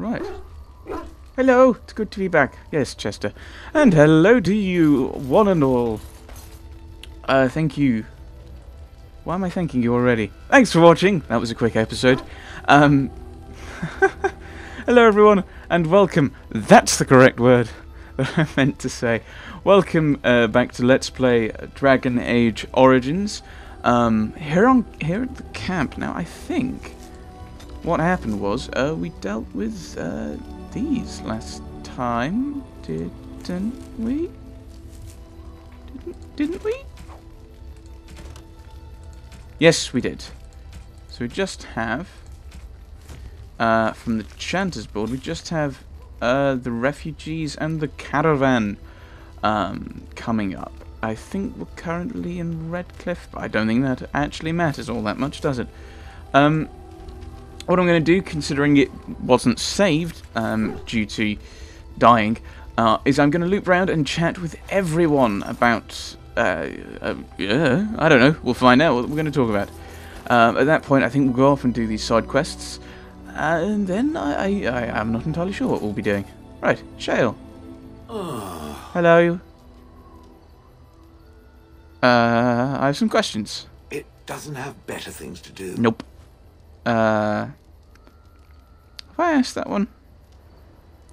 Right. Hello, it's good to be back. Yes, Chester. And hello to you, one and all. Thank you. Why am I thanking you already? Thanks for watching. That was a quick episode. Hello everyone, and welcome. That's the correct word that I meant to say. Welcome back to Let's Play Dragon Age Origins. Here at the camp. Now, I think what happened was we dealt with these last time, didn't we? Didn't we? Yes, we did. So we just have from the Chanter's board, we just have the refugees and the caravan coming up. I think we're currently in Redcliffe, but I don't think that actually matters all that much, does it? What I'm going to do, considering it wasn't saved due to dying, is I'm going to loop around and chat with everyone about... yeah, I don't know. We'll find out what we're going to talk about. At that point, I think we'll go off and do these side quests, and then I am not entirely sure what we'll be doing. Right, Shale. Hello. I have some questions. It doesn't have better things to do. Nope. Have I asked that one?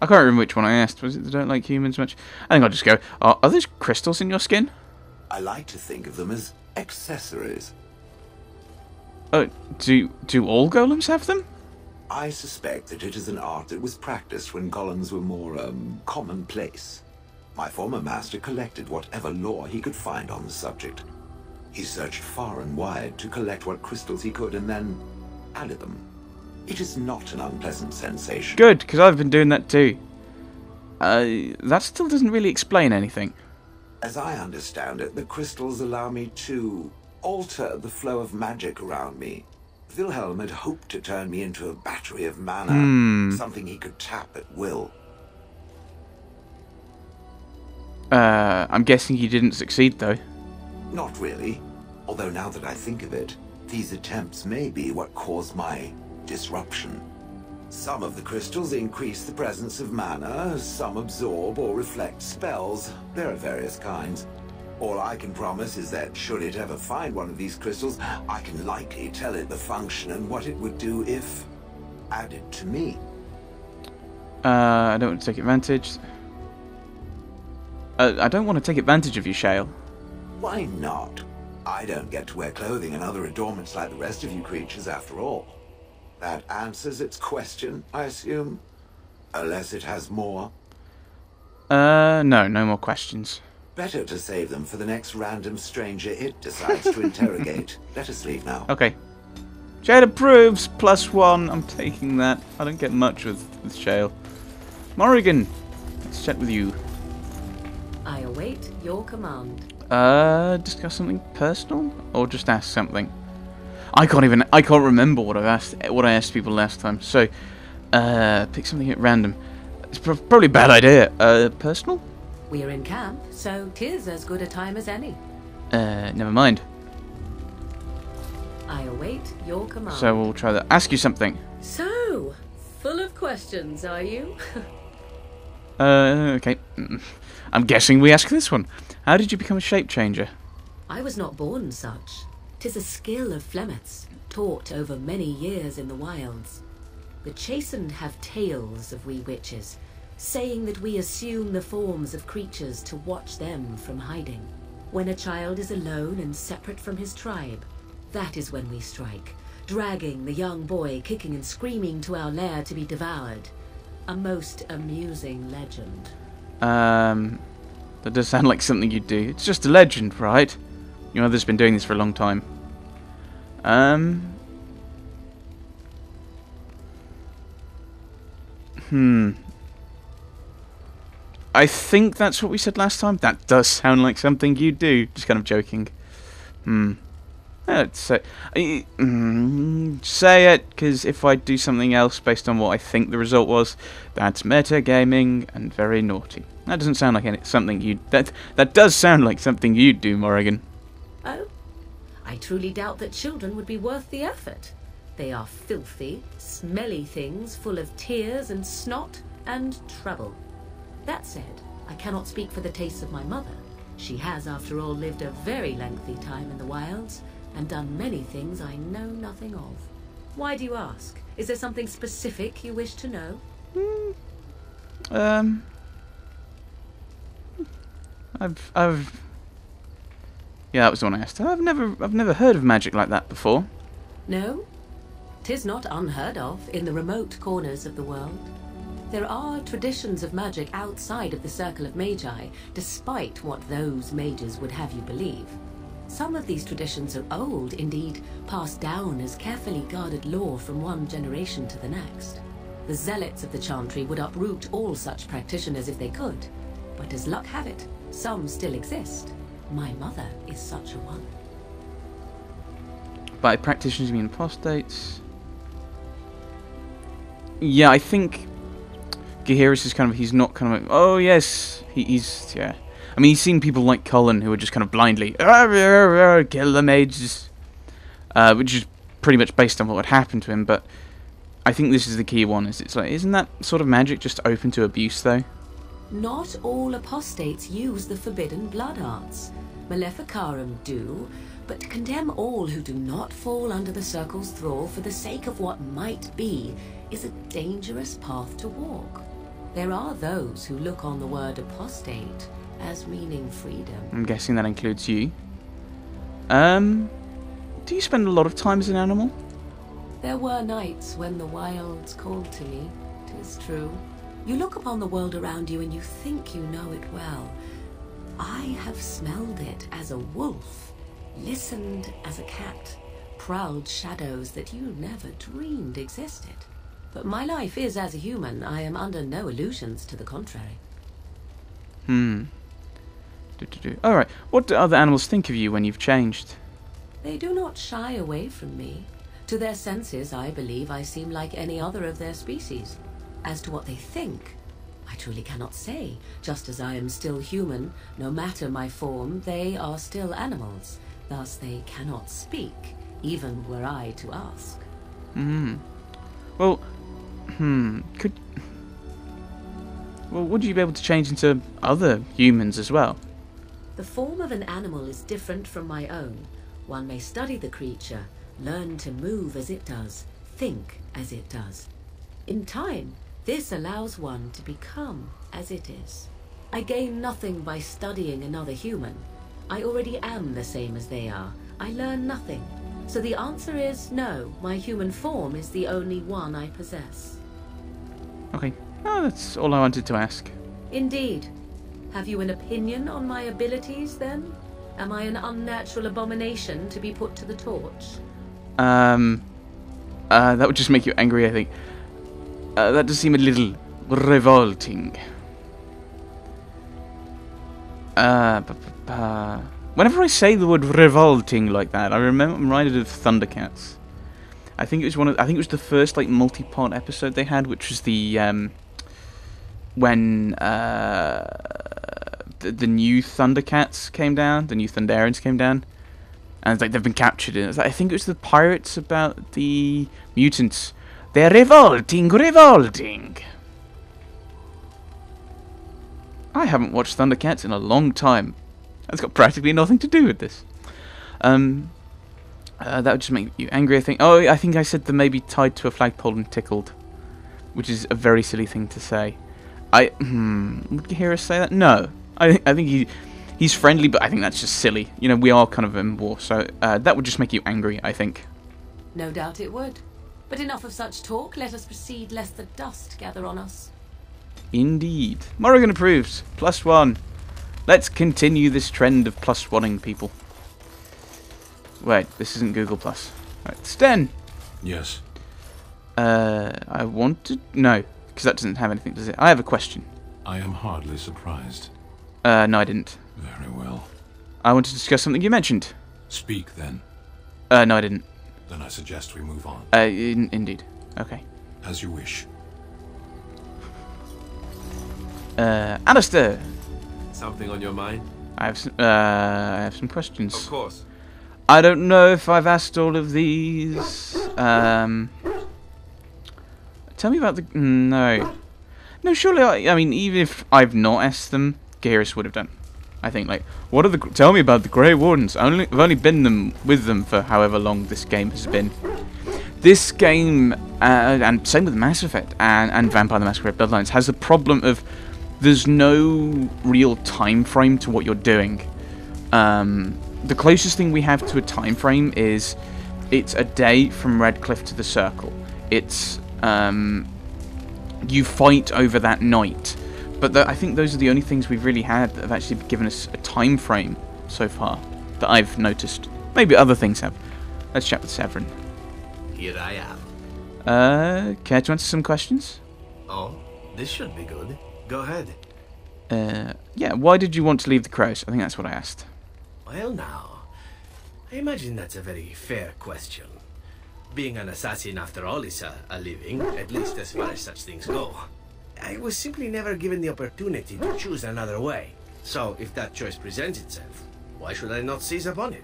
I can't remember which one I asked. Was it they don't like humans much? I think I'll just go, are there crystals in your skin? I like to think of them as accessories. Oh, do all golems have them? I suspect that it is an art that was practiced when golems were more, commonplace. My former master collected whatever lore he could find on the subject. He searched far and wide to collect what crystals he could and then added them. It is not an unpleasant sensation. Good, because I've been doing that too. That still doesn't really explain anything. As I understand it, the crystals allow me to alter the flow of magic around me. Wilhelm had hoped to turn me into a battery of mana, something he could tap at will. I'm guessing you didn't succeed, though. Not really. Although now that I think of it, these attempts may be what caused my disruption. Some of the crystals increase the presence of mana, some absorb or reflect spells. There are various kinds. All I can promise is that should it ever find one of these crystals, I can likely tell it the function and what it would do if added to me. I don't want to take advantage. I don't want to take advantage of you, Shale. Why not? I don't get to wear clothing and other adornments like the rest of you creatures after all. That answers its question, I assume? Unless it has more? No more questions. Better to save them for the next random stranger it decides to interrogate. Let us leave now. Okay. Shale approves, +1. I'm taking that. I don't get much with Shale. Morrigan, let's chat with you. I await your command. Discuss something personal, or just ask something. I can't remember what I asked people last time. So, pick something at random. It's probably a bad idea. Personal? We're in camp, so 'tis as good a time as any. Never mind. I await your command. So we'll try that. Ask you something. So, full of questions, are you? Okay. I'm guessing we ask this one. How did you become a shape changer? I was not born such. 'Tis a skill of Flemets, taught over many years in the wilds. The chastened have tales of we witches, saying that we assume the forms of creatures to watch them from hiding. When a child is alone and separate from his tribe, that is when we strike, dragging the young boy kicking and screaming to our lair to be devoured. A most amusing legend. That does sound like something you'd do. It's just a legend, right? Your mother's been doing this for a long time. I think that's what we said last time. That does sound like something you'd do. Just kind of joking. Say it, because if I do something else based on what I think the result was, that's metagaming and very naughty. That doesn't sound like something you'd... That does sound like something you'd do, Morrigan. Oh? I truly doubt that children would be worth the effort. They are filthy, smelly things full of tears and snot and trouble. That said, I cannot speak for the tastes of my mother. She has, after all, lived a very lengthy time in the wilds and done many things I know nothing of. Why do you ask? Is there something specific you wish to know? Yeah, that was the one I asked. I've never heard of magic like that before. No? 'Tis not unheard of in the remote corners of the world. There are traditions of magic outside of the circle of magi, despite what those mages would have you believe. Some of these traditions are old, indeed, passed down as carefully guarded lore from one generation to the next. The zealots of the chantry would uproot all such practitioners if they could, but as luck have it, some still exist. My mother is such a one. By practitioners you mean apostates? Yeah, I think Gaheris is he's not like, oh yes, he's, yeah. I mean, he's seen people like Cullen who are just blindly, kill the mages, which is pretty much based on what would happen to him, but I think this is the key one, it's like, isn't that sort of magic just open to abuse, though? Not all apostates use the forbidden blood arts. Maleficarum do, but to condemn all who do not fall under the circle's thrall for the sake of what might be is a dangerous path to walk. There are those who look on the word apostate as meaning freedom. I'm guessing that includes you. Do you spend a lot of time as an animal? There were nights when the wilds called to me, 'tis true. You look upon the world around you and you think you know it well. I have smelled it as a wolf, listened as a cat, prowled shadows that you never dreamed existed. But my life is as a human. I am under no illusions to the contrary. Alright, what do other animals think of you when you've changed? They do not shy away from me. To their senses, I believe I seem like any other of their species. As to what they think, I truly cannot say. Just as I am still human, no matter my form, they are still animals. Thus they cannot speak, even were I to ask. Well, would you be able to change into other humans as well? The form of an animal is different from my own. One may study the creature, learn to move as it does, think as it does. In time, this allows one to become as it is. I gain nothing by studying another human. I already am the same as they are. I learn nothing. So the answer is no, my human form is the only one I possess. Okay, that's all I wanted to ask. Indeed. Have you an opinion on my abilities, then? Am I an unnatural abomination to be put to the torch? That would just make you angry, I think. That does seem a little revolting. Whenever I say the word revolting like that, I'm reminded of Thundercats. I think it was the first multi-part episode they had, which was the when the new Thundercats came down, the new Thunderians came down, and it's they've been captured. And I think it was the pirates about the mutants. They're revolting. I haven't watched Thundercats in a long time. That's got practically nothing to do with this. That would just make you angry, I think. Oh, I think I said they may be tied to a flagpole and tickled, which is a very silly thing to say. Would you hear us say that? No. I think he's friendly, but I think that's just silly. You know, we are kind of in war, so that would just make you angry, I think. No doubt it would. But enough of such talk. Let us proceed, lest the dust gather on us. Indeed. Morrigan approves. +1. Let's continue this trend of +1ing people. Wait, this isn't Google+. Right, Sten. Yes. I wanted... No, because that doesn't have anything, does it? I have a question. I am hardly surprised. No, I didn't. Very well. I want to discuss something you mentioned. Speak, then. No, I didn't. Then I suggest we move on. Indeed. Okay. As you wish. Alistair. Something on your mind? I have some questions. Of course. I don't know if I've asked all of these. Tell me about the... No. No, surely, I mean, even if I've not asked them, Garrus would have done. I think, like, what are the... Tell me about the Grey Wardens. I've only been with them for however long this game has been. This game, and same with Mass Effect and Vampire the Masquerade Bloodlines, has the problem of there's no real time frame to what you're doing. The closest thing we have to a time frame is it's a day from Redcliffe to the Circle. It's you fight over that night, but I think those are the only things we've really had that have actually given us a time frame so far that I've noticed. Maybe other things have. Let's chat with Severin. Here I am. Care to answer some questions? Oh, this should be good. Go ahead. Yeah, why did you want to leave the Crows? I think that's what I asked. Well now, I imagine that's a very fair question. Being an assassin, after all, is a living, at least as far as such things go. I was simply never given the opportunity to choose another way. So, if that choice presents itself, why should I not seize upon it?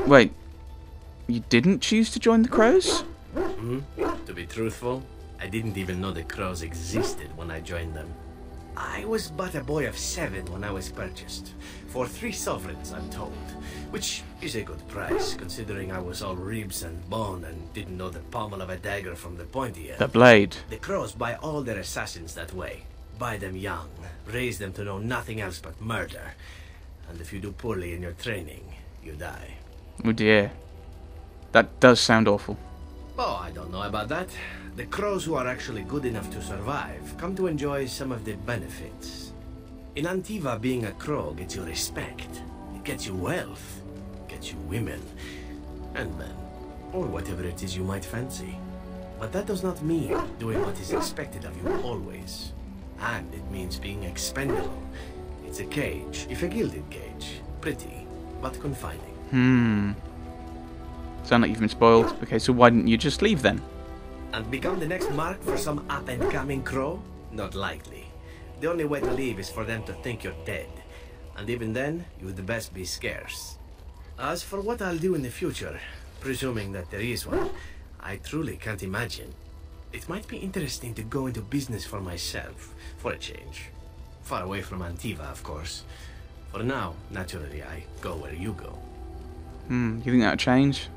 Wait. You didn't choose to join the Crows? To be truthful, I didn't even know the Crows existed when I joined them. I was but a boy of 7 when I was purchased. For 3 sovereigns, I'm told. Which is a good price, considering I was all ribs and bone and didn't know the pommel of a dagger from the pointy end. The blade. The Crows buy all their assassins that way. Buy them young, raise them to know nothing else but murder. And if you do poorly in your training, you die. Oh dear. That does sound awful. Oh, I don't know about that. The Crows who are actually good enough to survive come to enjoy some of the benefits. In Antiva, being a Crow gets you respect. It gets you wealth. Gets you women. And men. Or whatever it is you might fancy. But that does not mean doing what is expected of you always. And it means being expendable. It's a cage, if a gilded cage. Pretty, but confining. Sound like you've been spoiled. Okay, so why didn't you just leave then? And become the next mark for some up-and-coming Crow? Not likely. The only way to leave is for them to think you're dead. And even then, you'd best be scarce. As for what I'll do in the future, presuming that there is one, I truly can't imagine. It might be interesting to go into business for myself, for a change. Far away from Antiva, of course. For now, naturally, I go where you go. You think that'll change?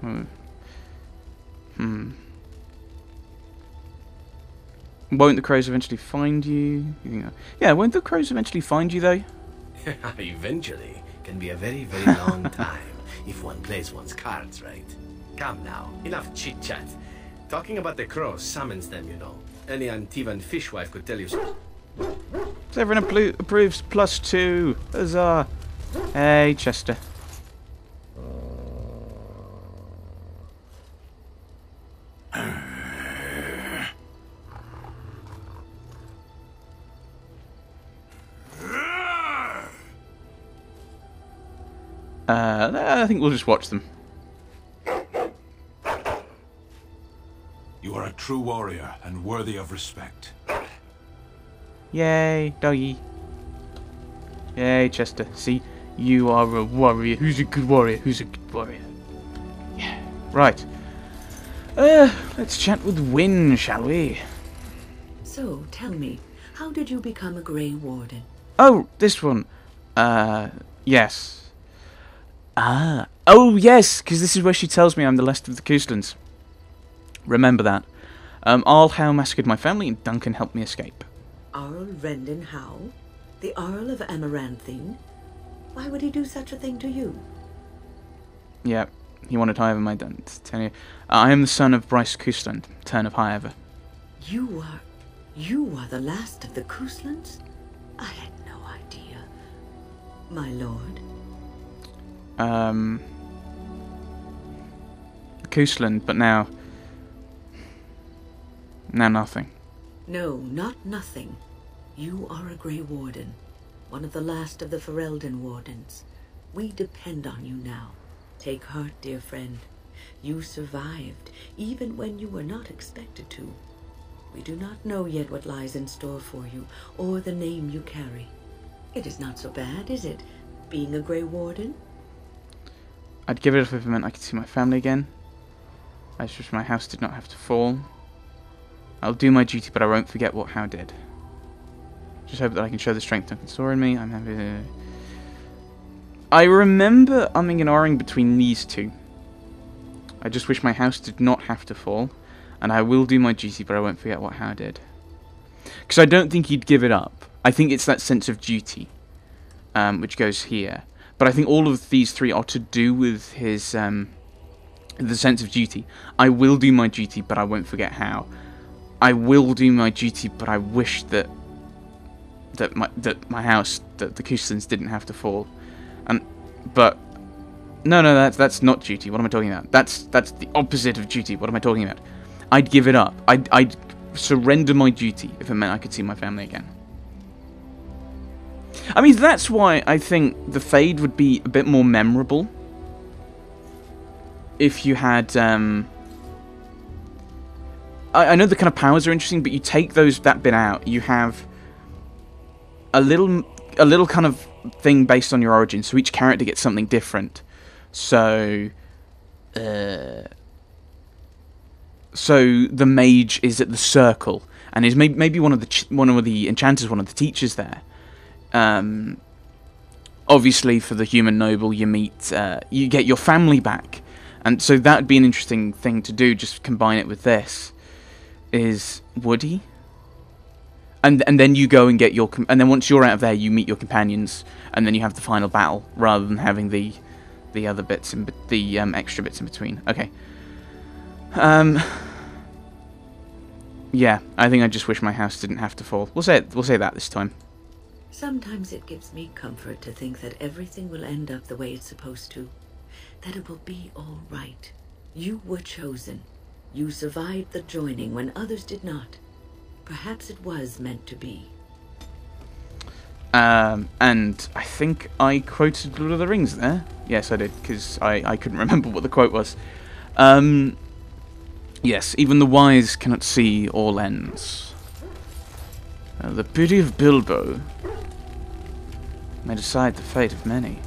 Won't the Crows eventually find you? You think yeah, won't the Crows eventually find you though? Eventually can be a very, very long time if one plays one's cards right. Come now, enough chit-chat. Talking about the Crows summons them, you know. Any Antivan fishwife could tell you so. Severin approves +2. Huzzah. Hey, Chester. I think we'll just watch them. You are a true warrior and worthy of respect. Yay, doggy. Yay, Chester. See, you are a warrior. Who's a good warrior? Who's a good warrior? Yeah. Right. Let's chat with Wynne, shall we? So, tell me, how did you become a Grey Warden? Oh, this one. Yes. Oh, yes, because this is where she tells me I'm the last of the Coastlands. Remember that. Arl massacred my family and Duncan helped me escape. Arl Rendon Howe? The Arl of Amaranthine? Why would he do such a thing to you? Yeah, he wanted Highever my dad. I am the son of Bryce Coastland, Turn of Highever. You are the last of the Coastlands? I had no idea. My lord? Coastland, but now nothing. No, not nothing. You are a Grey Warden, one of the last of the Ferelden Wardens. We depend on you now. Take heart, dear friend. You survived, even when you were not expected to. We do not know yet what lies in store for you, or the name you carry. It is not so bad, is it, being a Grey Warden? I'd give it up if it meant I could see my family again. I just wish my house did not have to fall. I'll do my duty, but I won't forget what How did. Just hope that I can show the strength Duncan saw in me. I'm happy to... I remember umming and ahhing between these two. I just wish my house did not have to fall. And I will do my duty, but I won't forget what How did. Because I don't think he'd give it up. I think it's that sense of duty, which goes here. But I think all of these three are to do with his, the sense of duty. I will do my duty, but I won't forget how. I will do my duty, but I wish that my house, that the Kustlins didn't have to fall. But no, that's not duty. What am I talking about? That's the opposite of duty. What am I talking about? I'd give it up. I'd surrender my duty if it meant I could see my family again. I mean, that's why I think the Fade would be a bit more memorable if you had... I know the kind of powers are interesting, but you take that bit out, you have a little kind of thing based on your origin, so each character gets something different. So the mage is at the circle, and is maybe one of the enchanters, one of the teachers there. Obviously, for the human noble, you get your family back, and so that would be an interesting thing to do. Just combine it with this. Is Woody, and then you go and get your and then once you're out of there, you meet your companions, and then you have the final battle rather than having the other bits and the extra bits in between. Okay. Yeah, I think I just wish my house didn't have to fall. We'll say that this time. Sometimes it gives me comfort to think that everything will end up the way it's supposed to. That it will be all right. You were chosen. You survived the joining when others did not. Perhaps it was meant to be. And I think I quoted Lord of the Rings there. Yes, I did, because I couldn't remember what the quote was. Yes, even the wise cannot see all ends. The pity of Bilbo may decide the fate of many.